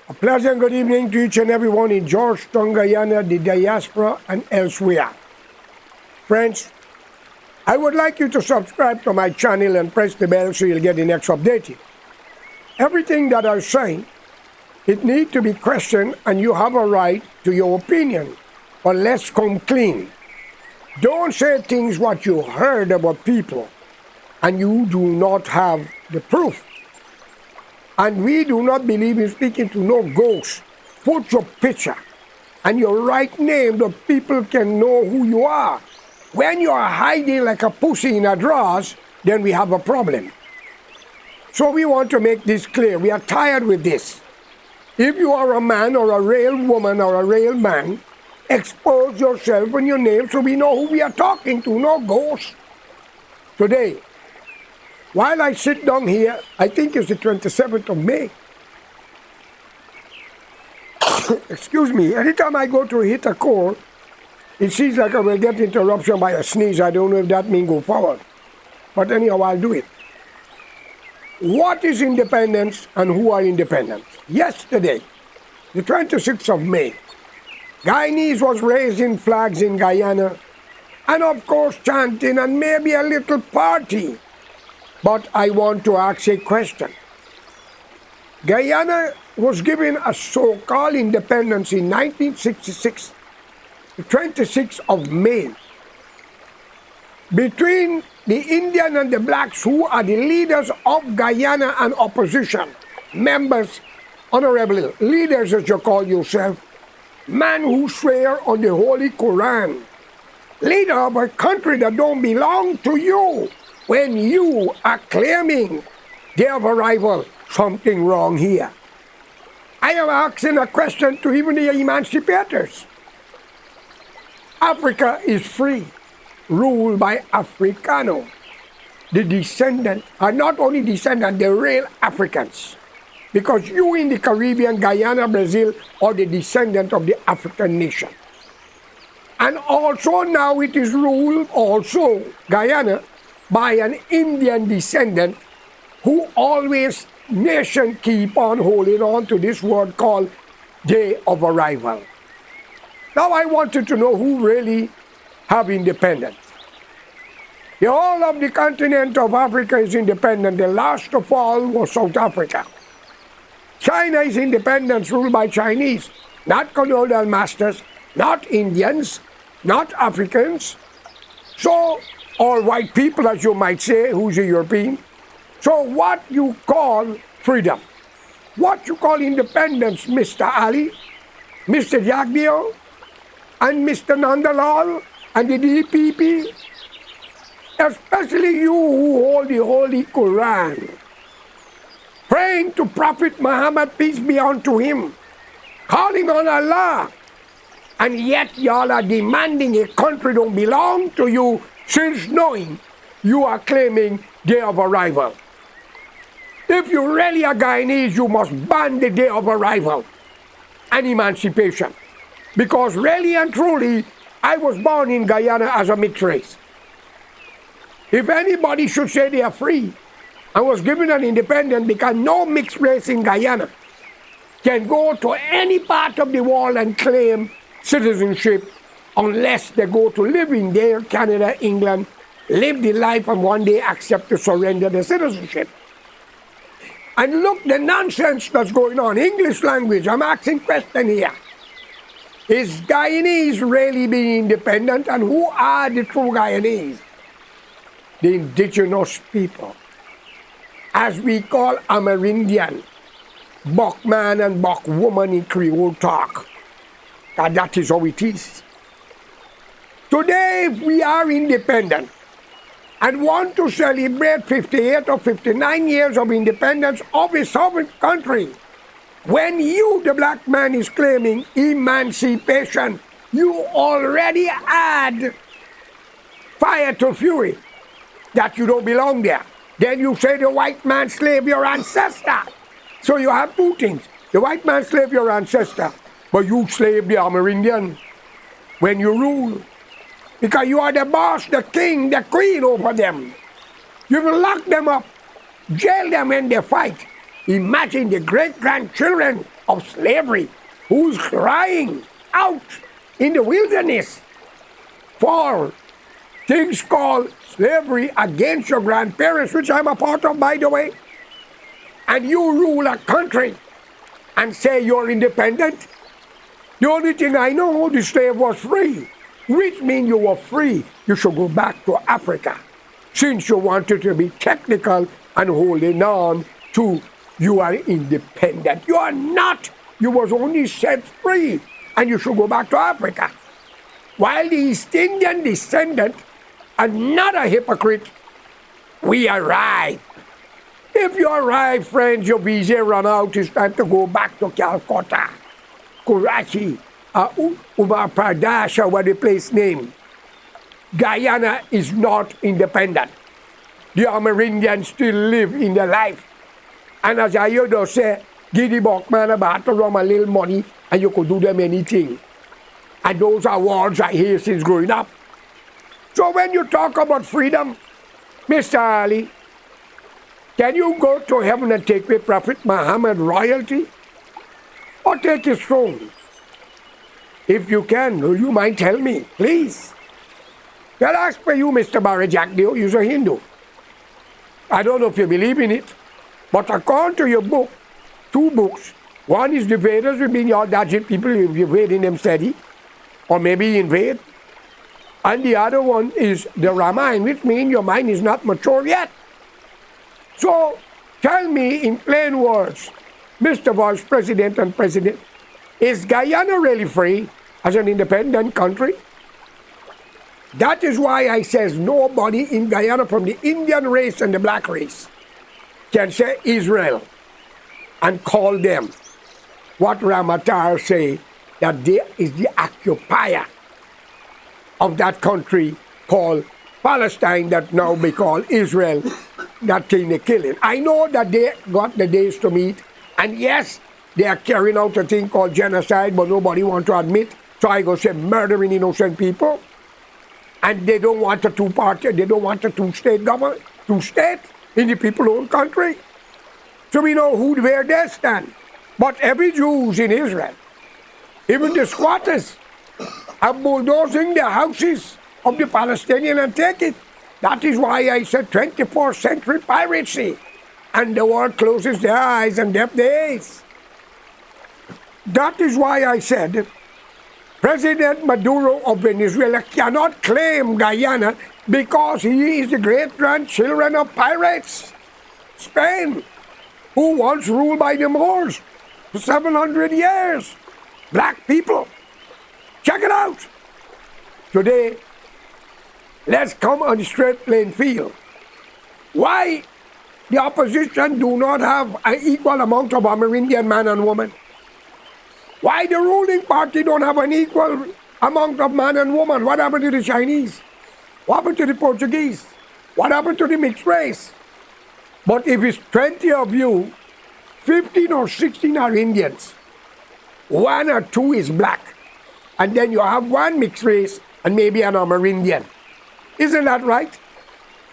A pleasant good evening to each and everyone in Georgetown, Guyana, the diaspora, and elsewhere. Friends, I would like you to subscribe to my channel and press the bell so you'll get the next update. Everything that I say, it needs to be questioned and you have a right to your opinion. But let's come clean. Don't say things what you heard about people and you do not have the proof. And we do not believe in speaking to no ghosts. Put your picture and your right name so people can know who you are. When you are hiding like a pussy in a drawers, then we have a problem. So we want to make this clear. We are tired with this. If you are a man or a real woman or a real man, expose yourself and your name so we know who we are talking to, no ghosts. Today, while I sit down here, I think it's the 27th of May. Excuse me, anytime I go to hit a call, it seems like I will get interruption by a sneeze. I don't know if that means go forward. But anyhow, I'll do it. What is independence and who are independent? Yesterday, the 26th of May, Guyanese was raising flags in Guyana and of course chanting and maybe a little party. But I want to ask a question. Guyana was given a so-called independence in 1966, the 26th of May. Between the Indian and the blacks, who are the leaders of Guyana and opposition, members, honorable leaders as you call yourself, man who swear on the Holy Quran, leader of a country that don't belong to you, when you are claiming day of arrival, something wrong here. I am asking a question to even the emancipators. Africa is free, ruled by Africano. The descendants are not only descendants, they're real Africans. Because you in the Caribbean, Guyana, Brazil, are the descendant of the African nation. And also now it is ruled also, Guyana, by an Indian descendant who always nation keep on holding on to this word called day of arrival. Now I wanted to know who really have independence. The whole of the continent of Africa is independent. The last of all was South Africa. China is independent, ruled by Chinese, not colonial masters, not Indians, not Africans. So, or white people, as you might say, who's a European. So what you call freedom, what you call independence, Mr. Ali, Mr. Jagdeo, and Mr. Nandalal, and the DPP, especially you who hold the Holy Quran, praying to Prophet Muhammad, peace be unto him, calling on Allah, and yet y'all are demanding a country don't belong to you, since knowing you are claiming day of arrival. If you really are Guyanese, you must ban the day of arrival and emancipation. Because really and truly, I was born in Guyana as a mixed race. If anybody should say they are free, I was given an independence because no mixed race in Guyana can go to any part of the world and claim citizenship unless they go to live in there, Canada, England, live the life and one day accept to surrender the citizenship. And look the nonsense that's going on. English language, I'm asking question here. Is Guyanese really being independent? And who are the true Guyanese? The indigenous people. As we call Amerindian, Buckman and Buckwoman in Creole talk. And that is how it is. Today, if we are independent and want to celebrate 58 or 59 years of independence of a sovereign country, when you, the black man, is claiming emancipation, you already add fire to fury that you don't belong there. Then you say the white man slave your ancestor. So you have two things. The white man slave your ancestor, but you slave the Amerindian when you rule. Because you are the boss, the king, the queen over them. You will lock them up, jail them when they fight, Imagine the great-grandchildren of slavery who's crying out in the wilderness for things called slavery against your grandparents, which I'm a part of, by the way. And you rule a country and say you're independent. The only thing I know, the slave was free, which means you were free. You should go back to Africa, since you wanted to be technical and holding on to you are independent. You are not. You was only set free, and you should go back to Africa. While the East Indian descendant, another hypocrite, we arrive. If you arrive, friends, your visa run out, it's time to go back to Calcutta, Karachi, Uttar Pradesh, or what the place name. Guyana is not independent. The Amerindians still live in their life. And as I heard us say, give the Bachman a battle rum, a little money, and you could do them anything. And those are words I hear since growing up. So when you talk about freedom, Mr. Ali, can you go to heaven and take with Prophet Muhammad royalty? Or take his throne? If you can, will you mind tell me, please? Well, ask for you, Mr. Barajak Dio, you're a Hindu. I don't know if you believe in it, but according to your book, 2 books, one is the Vedas, which means all Dajit people, you invade in them steady, or maybe invade. And the other one is the Ramayana, which means your mind is not mature yet. So, tell me in plain words, Mr. Vice President and President, is Guyana really free as an independent country? That is why I says nobody in Guyana from the Indian race and the black race can say Israel and call them what Ramatar say, that they is the occupier of that country called Palestine that now be called Israel, that thing they killing. I know that they got the days to meet, and yes, they are carrying out a thing called genocide, but nobody want to admit. So I go say murdering innocent people. And they don't want a two-party, they don't want a two-state government, two-state in the people's own country. So we know where they stand. But every Jews in Israel, even the squatters, are bulldozing the houses of the Palestinians and take it. That is why I said 24th century piracy. And the world closes their eyes and their days. That is why I said President Maduro of Venezuela cannot claim Guyana because he is the great-grandchildren of pirates. Spain, who once ruled by the Moors for 700 years. Black people. Check it out. Today, let's come on the straight plain field. Why the opposition do not have an equal amount of Amerindian man and woman? Why the ruling party don't have an equal amount of man and woman? What happened to the Chinese? What happened to the Portuguese? What happened to the mixed race? But if it's 20 of you, 15 or 16 are Indians, 1 or 2 is black, and then you have 1 mixed race and maybe an Amerindian. Isn't that right?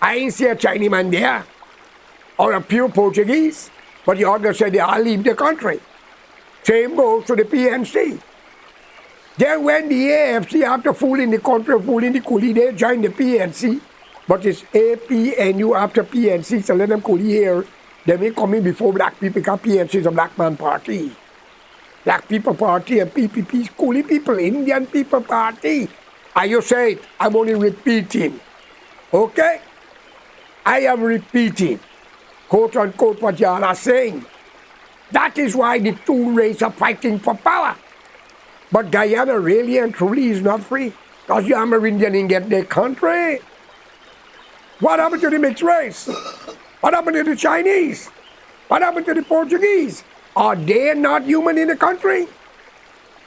I ain't see a Chinese man there, or a pure Portuguese, but the others say they all leave the country. Same goes to the PNC. Then when the AFC, after fooling the country, fooling the coolie, they join the PNC. But it's APNU after PNC, so let them coolie here. They may come in before black people, because PNC is a black man party. Black people party and PPP is coolie people, Indian people party. I just say it, I'm only repeating. Okay? I am repeating, quote unquote, what y'all are saying. That is why the 2 races are fighting for power. But Guyana really and truly is not free, because the Amerindian didn't get their country. What happened to the mixed race? What happened to the Chinese? What happened to the Portuguese? Are they not human in the country?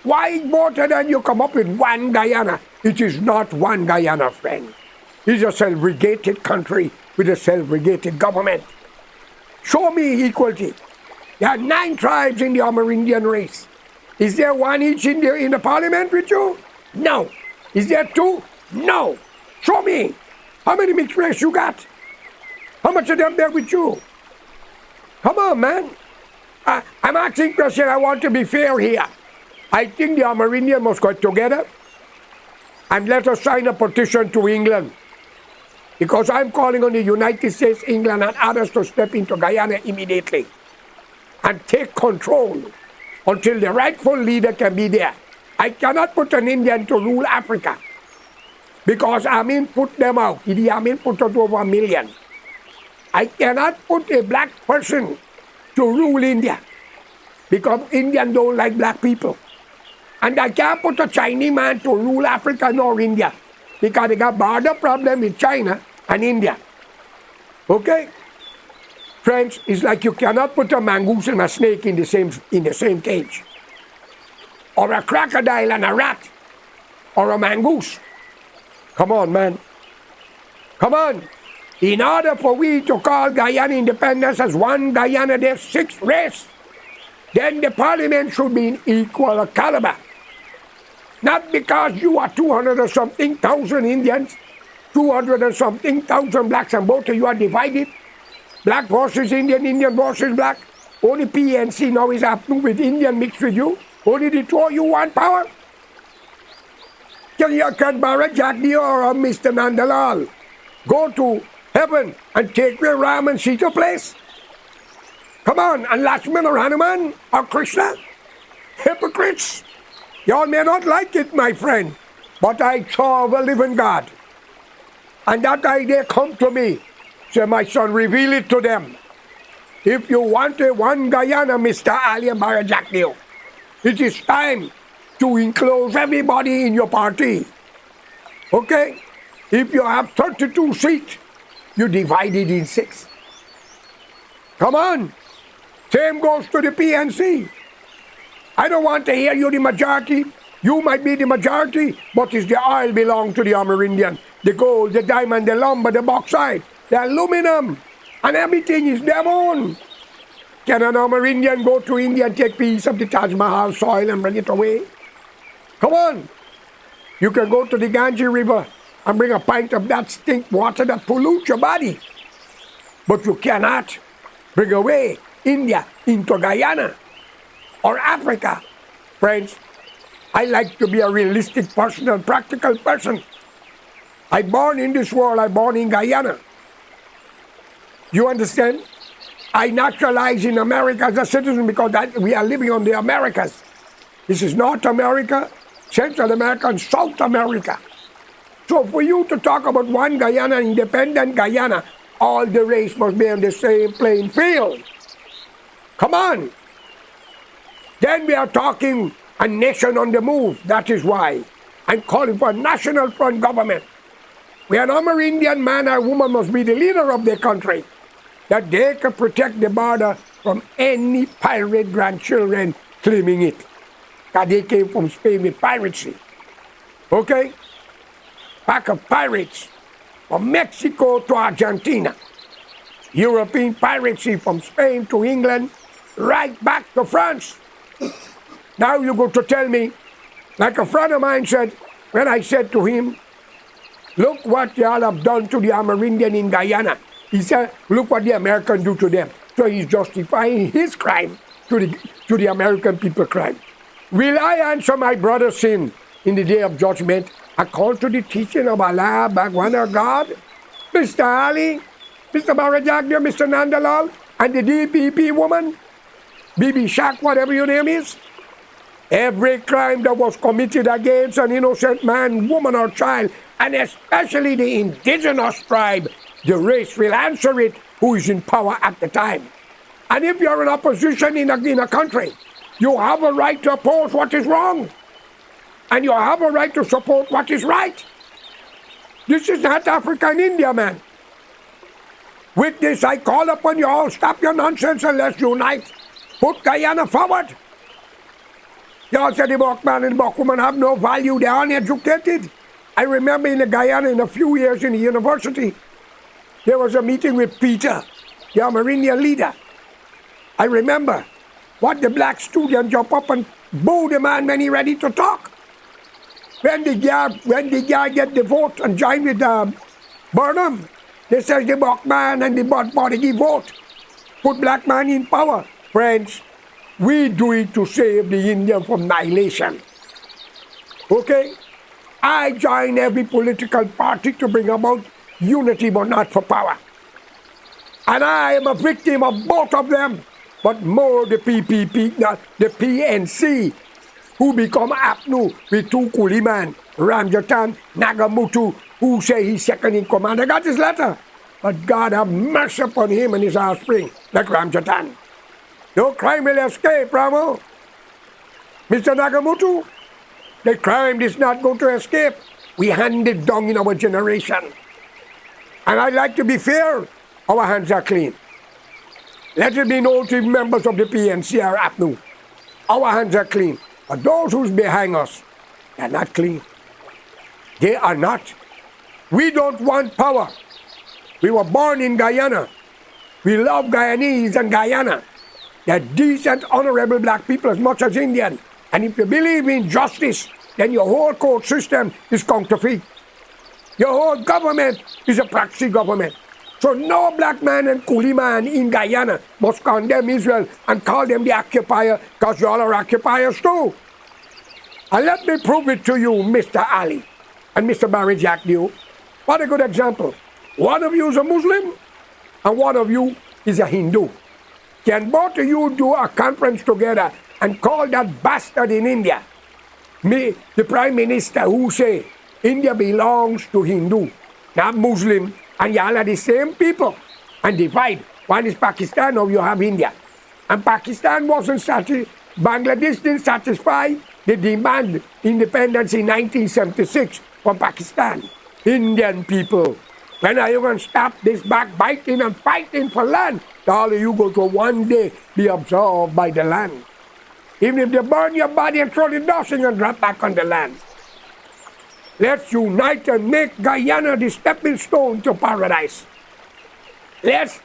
Why more than you come up with 1 Guyana? It is not 1 Guyana, friend. It's a self-regated country with a self-regated government. Show me equality. There are 9 tribes in the Amerindian race. Is there 1 each in the parliament with you? No. Is there 2? No. Show me. How many mixed race you got? How much of them there with you? Come on, man. I'm asking question. I want to be fair here. I think the Amerindian must get together and let us sign a petition to England. Because I'm calling on the United States, England, and others to step into Guyana immediately and take control until the rightful leader can be there. I cannot put an Indian to rule Africa because Amin put them out. Idi Amin put out over 1 million. I cannot put a black person to rule India because Indians don't like black people. And I can't put a Chinese man to rule Africa nor India because they got border problem with China and India. Okay? Friends, it's like you cannot put a mongoose and a snake in the same cage. Or a crocodile and a rat. Or a mongoose. Come on, man. Come on. In order for we to call Guyana independence as one Guyana, there's 6 races. Then the parliament should be in equal caliber. Not because you are 200 or something thousand Indians, 200 or something thousand blacks, and both of you are divided. Black versus Indian, Indian versus black. Only PNC now is happening with Indian mixed with you. Only the 2 of you want power. Can Bharat Jagdi or Mr. Nandalal go to heaven and take their Ram and Sita place? Come on, and Lakshman or Hanuman or Krishna? Hypocrites. Y'all may not like it, my friend, but I saw the living God. And that idea come to me. Say, my son, reveal it to them. If you want a one Guyana, Mr. Ali and Bharat Jagdi, it is time to enclose everybody in your party. Okay? If you have 32 seats, you divide it in 6. Come on. Same goes to the PNC. I don't want to hear you the majority. You might be the majority, but is the oil belong to the Amerindian? The gold, the diamond, the lumber, the bauxite, the aluminum, and everything is their own. Can an Amerindian go to India and take piece of the Taj Mahal soil and bring it away? Come on. You can go to the Ganges River and bring a pint of that stink water that pollutes your body. But you cannot bring away India into Guyana or Africa. Friends, I like to be a realistic person, a practical person. I born in this world, I born in Guyana. You understand? I naturalized in America as a citizen because we are living on the Americas. This is North America, Central America, and South America. So for you to talk about one Guyana, independent Guyana, all the race must be on the same playing field. Come on. Then we are talking a nation on the move. That is why I'm calling for a national front government. Where an Amerindian man or woman must be the leader of their country, that they can protect the border from any pirate grandchildren claiming it. Because they came from Spain with piracy. Okay? Pack of pirates from Mexico to Argentina. European piracy from Spain to England, right back to France. Now you go to tell me, like a friend of mine said, when I said to him, look what y'all have done to the Amerindian in Guyana. He said, look what the Americans do to them. So he's justifying his crime to the American people crime. Will I answer my brother's sin in the day of judgment according to the teaching of Allah, Bhagwan or God? Mr. Ali, Mr. Bharat Jagdi, Mr. Nandalal, and the DPP woman, Bibi Shak, whatever your name is? Every crime that was committed against an innocent man, woman, or child, and especially the indigenous tribe, the race will answer it who is in power at the time. And if you're in opposition in a country, you have a right to oppose what is wrong. And you have a right to support what is right. This is not Africa and India, man. With this, I call upon you all, stop your nonsense and let's unite. Put Guyana forward. You all said the Bachman and Bachwoman have no value, they are uneducated. I remember in Guyana, in a few years in the university, there was a meeting with Peter, the Amerindian leader. I remember what the black student jump up and boo the man when he ready to talk. When the guy get the vote and join with Burnham, they says the Bachman and the body vote. Put black man in power. Friends, We do it to save the Indian from annihilation. Okay? I join every political party to bring about unity, but not for power. And I am a victim of both of them, but more the PPP, not the PNC, who become APNU with two Kuliman, Ramjatan, Nagamutu, who say he's second in command. I got his letter. But God have mercy upon him and his offspring, like Ramjatan. No crime will escape, Ramo. Mr. Nagamutu, the crime is not going to escape. We hand it down in our generation. And I like to be fair. Our hands are clean. Let it be known to members of the PNC or APNU. Our hands are clean. But those who's behind us, they're not clean. They are not. We don't want power. We were born in Guyana. We love Guyanese and Guyana. They're decent, honorable black people as much as Indian. And if you believe in justice, then your whole court system is counterfeit. Your whole government is a proxy government. So no black man and coolie man in Guyana must condemn Israel and call them the occupier, because you all are occupiers too. And let me prove it to you, Mr. Ali and Mr. Barry Jack Dio. What a good example. One of you is a Muslim and one of you is a Hindu. Can both of you do a conference together and call that bastard in India, me, the Prime Minister, who say India belongs to Hindu, not Muslim, and y'all are the same people, and divide. One is Pakistan, now you have India. And Pakistan wasn't satisfied, Bangladesh didn't satisfy the demand independence in 1976 from Pakistan. Indian people, when are you going to stop this backbiting and fighting for land? All of you go to one day be absorbed by the land. Even if they burn your body and throw the dusting and drop back on the land. Let's unite and make Guyana the stepping stone to paradise. Let's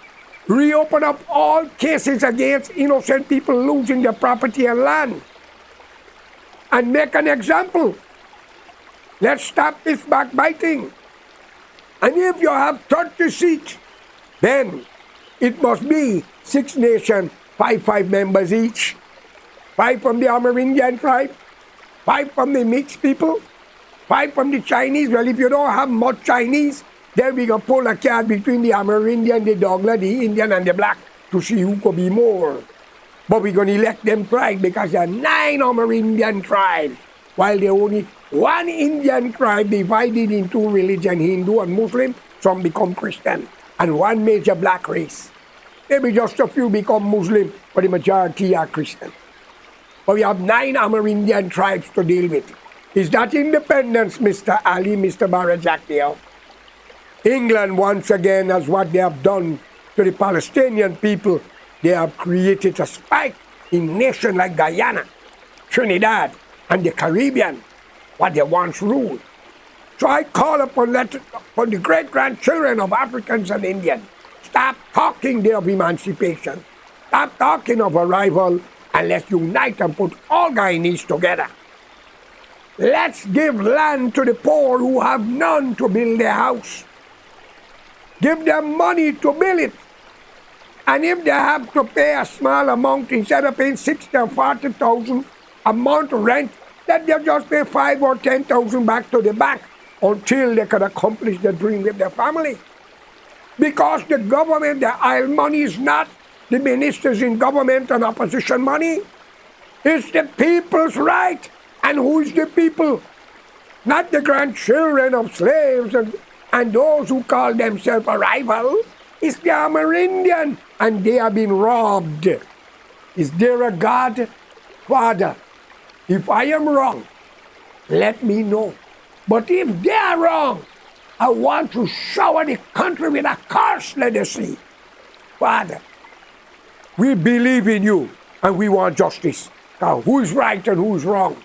reopen up all cases against innocent people losing their property and land. And make an example. Let's stop this backbiting. And if you have 30 seats, then it must be 6 nations, 5 members each. 5 from the Amerindian tribe, 5 from the mixed people, 5 from the Chinese. Well, if you don't have much Chinese, then we can pull a card between the Amerindian, the Douglas, the Indian, and the black to see who could be more. But we're going to elect them tribe because there are 9 Amerindian tribes, while there are only 1 Indian tribe divided into religion, Hindu and Muslim. Some become Christian, and 1 major black race. Maybe just a few become Muslim, but the majority are Christian. But we have 9 Amerindian tribes to deal with. Is that independence, Mr. Ali, Mr. Barajak? England, once again, as what they have done to the Palestinian people, they have created a spike in nations like Guyana, Trinidad, and the Caribbean, what they once ruled. So I call upon the great-grandchildren of Africans and Indians, stop talking there of emancipation, stop talking of arrival, and let's unite and put all Guyanese together. Let's give land to the poor who have none to build their house. Give them money to build it. And if they have to pay a small amount, instead of paying 60,000 or 40,000 a month rent, let them just pay 5,000 or 10,000 back to the bank until they can accomplish their dream with their family. Because the government, the oil money is not the ministers in government and opposition money. It's the people's right. And who is the people? Not the grandchildren of slaves and those who call themselves a rival. It's the Amerindian, and they have been robbed. Is there a God? Father, if I am wrong, let me know. But if they are wrong, I want to shower the country with a curse, let us see. Father, we believe in you, and we want justice. Now, who is right and who is wrong?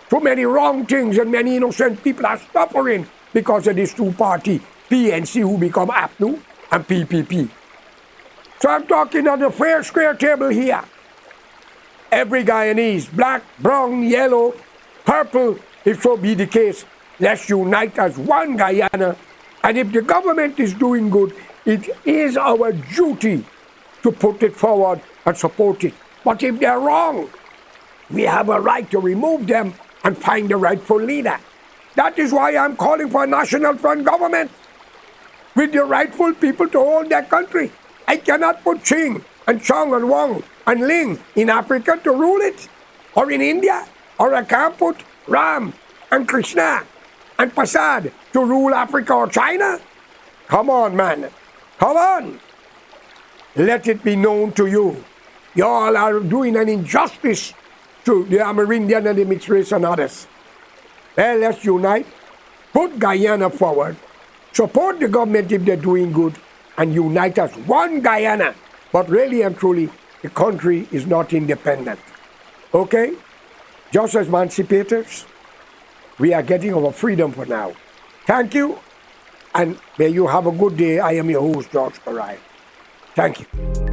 Too many wrong things, and many innocent people are suffering because of this two-party PNC who become APNU and PPP. So I'm talking on the fair square table here. Every Guyanese, black, brown, yellow, purple, if so be the case, let's unite as one Guyana. And if the government is doing good, it is our duty to put it forward and support it. But if they're wrong, we have a right to remove them and find the rightful leader. That is why I'm calling for a national front government with the rightful people to hold their country. I cannot put Ching and Chong and Wong and Ling in Africa to rule it, or in India, or I can't put Ram and Krishna and Prasad to rule Africa or China. Come on, man. Come on. Let it be known to you. Y'all are doing an injustice to the Amerindian and the mixed race and others. Well, let's unite, put Guyana forward, support the government if they're doing good, and unite as one Guyana. But really and truly, the country is not independent. Okay? Just as emancipators, we are getting our freedom for now. Thank you, and may you have a good day. I am your host, George Karai. Thank you.